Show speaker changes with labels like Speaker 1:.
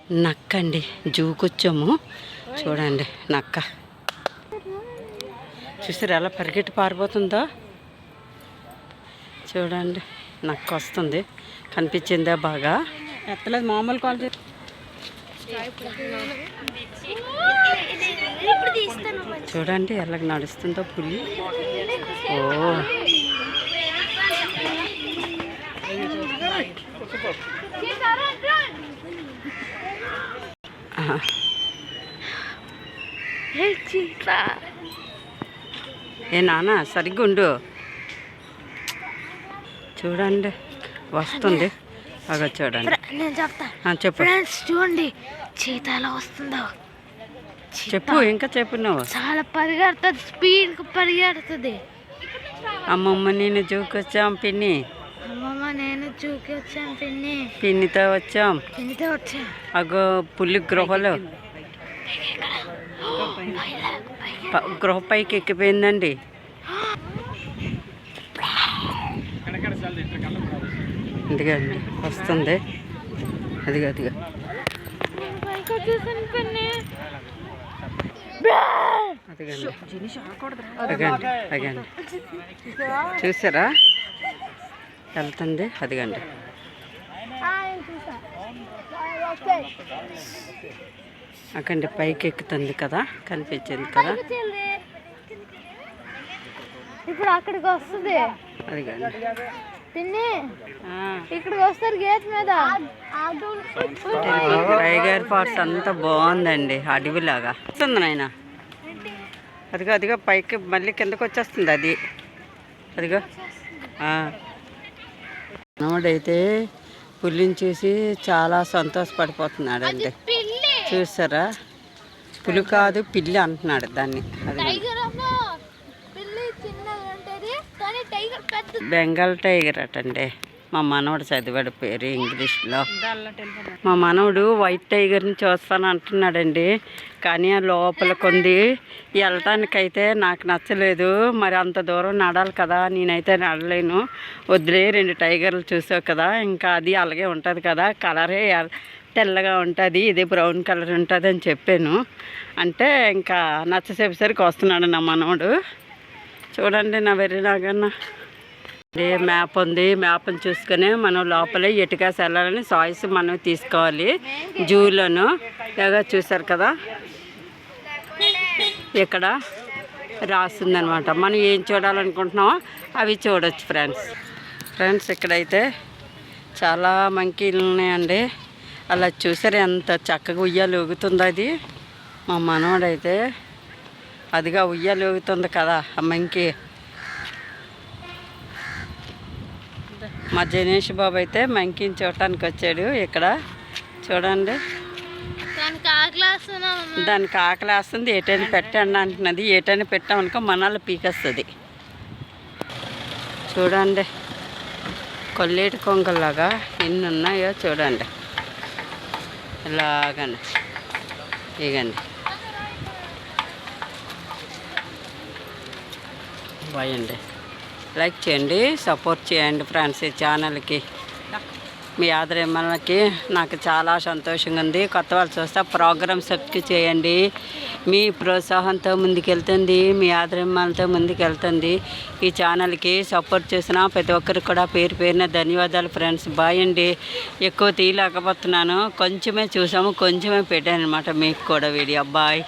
Speaker 1: నక్క అండి, జూకొచ్చాము. చూడండి నక్క, చూసారు ఎలా పరిగెట్టి పారిపోతుందో. చూడండి నక్క వస్తుంది, కనిపించిందా? బాగా ఎత్తలేదు, మామూలు కాల్ చూడండి ఎలాగ నడుస్తుందో పులి. ఓ ఏ నాన్న సరిగ్గా ఉండు. చూడండి వస్తుంది, బాగా చూడండి.
Speaker 2: నేను చెప్తా,
Speaker 1: చెప్పు.
Speaker 2: చూడండి చీత ఎలా వస్తుందో.
Speaker 1: చెప్పు, ఇంకా చెప్పు. నువ్వు
Speaker 2: చాలా పరిగెడుతుంది, స్పీడ్గా పరిగెడుతుంది.
Speaker 1: అమ్మమ్మ నేను జూకొచ్చాం పిన్ని.
Speaker 2: అమ్మమ్మ నేను జూకొచ్చాం పిన్ని.
Speaker 1: పిన్నితో వచ్చాం. అగో పులి గృహలో గృహ పైకి ఎక్కిపోయిందండి. ఇదిగండి వస్తుంది, అదిగా అదిగా. అదిగండి అగండి, చూసారా వెళ్తుంది. అదిగండి అక్కడి పైకి ఎక్కుతుంది కదా, కనిపించింది కదా.
Speaker 2: ఇప్పుడు అక్కడికి వస్తుంది.
Speaker 1: అదిగండి
Speaker 2: ఇక్కడికి వస్తారు గేట్ మీద.
Speaker 1: టైగర్ ఫారెస్ట్ అంతా బాగుందండి, అడవిలాగా వస్తుంది నాయన. అదిగో అదిగో పైకి మళ్ళీ కిందకు వచ్చేస్తుంది అది. అదిగో మనోడైతే పులిని చూసి చాలా సంతోషపడిపోతున్నాడండి. చూసారా, పులి కాదు పిల్లి అంటున్నాడు దాన్ని. బెంగాల్ టైగర్ అటండి. మా మనవడు చదివాడు పేరు ఇంగ్లీష్లో. మా మనవడు వైట్ టైగర్ని చూస్తాను అంటున్నాడండి, కానీ ఆ లోపల కొంది వెళ్ళటానికైతే నాకు నచ్చలేదు. మరి అంత దూరం నడాలి కదా, నేనైతే నడలేను, వదిలే. 2 టైగర్లు చూసావు కదా, ఇంకా అది అలాగే ఉంటుంది కదా, కలరే తెల్లగా ఉంటుంది, ఇది బ్రౌన్ కలర్ ఉంటుంది అని చెప్పాను. అంటే ఇంకా నచ్చసేపసరికి వస్తున్నాడు నా మనవడు. చూడండి నా వెర్రినాగన్న. మ్యాప్ ఉంది, మ్యాప్ని చూసుకొని మనం లోపలే ఎటుకాసి వెళ్ళాలని చాయిస్ మనం తీసుకోవాలి జూలోను. ఇలాగా చూసారు కదా, ఇక్కడ రాస్తుందనమాట. మనం ఏం చూడాలనుకుంటున్నామో అవి చూడవచ్చు ఫ్రెండ్స్. ఇక్కడైతే చాలా మంకీలు ఉన్నాయండి. అలా చూసారు ఎంత చక్కగా ఉయ్యాలు ఊగుతుందో అది. మా మనవడైతే అదిగా ఉయ్యాలు ఊగుతుంది కదా ఆ మంకీ. మా జనేష్ బాబు అయితే మంకీని చూడటానికి వచ్చాడు. ఇక్కడ చూడండి, దానికి ఆకలి వేస్తుంది. ఏటైనా పెట్టండి అంటున్నది. ఏటైనా పెట్టామనుకో మనాలు పీకేస్తుంది. చూడండి కొల్లేటి కొంగల్లాగా ఎన్ని ఉన్నాయో చూడండి. ఇలాగండి ఇగండి. బాయ్ అండి. లైక్ చేయండి, సపోర్ట్ చేయండి ఫ్రెండ్స్. ఈ ఛానల్కి మీ ఆదరణకి నాకు చాలా సంతోషంగా ఉంది. కొత్త వాళ్ళు చూస్తే ప్రోగ్రామ్ సబ్స్క్రైబ్ చేయండి. మీ ప్రోత్సాహంతో ముందుకెళ్తుంది, మీ ఆదరణతో ముందుకెళ్తుంది. ఈ ఛానల్కి సపోర్ట్ చేసిన ప్రతి ఒక్కరికి కూడా పేరు పేరున ధన్యవాదాలు ఫ్రెండ్స్. బాయ్ అండి. ఎక్కువ తీయలేకపోతున్నాను, కొంచెమే చూసాము, కొంచెమే పెట్టాను అనమాట మీకు కూడా వీడియో. బాయ్.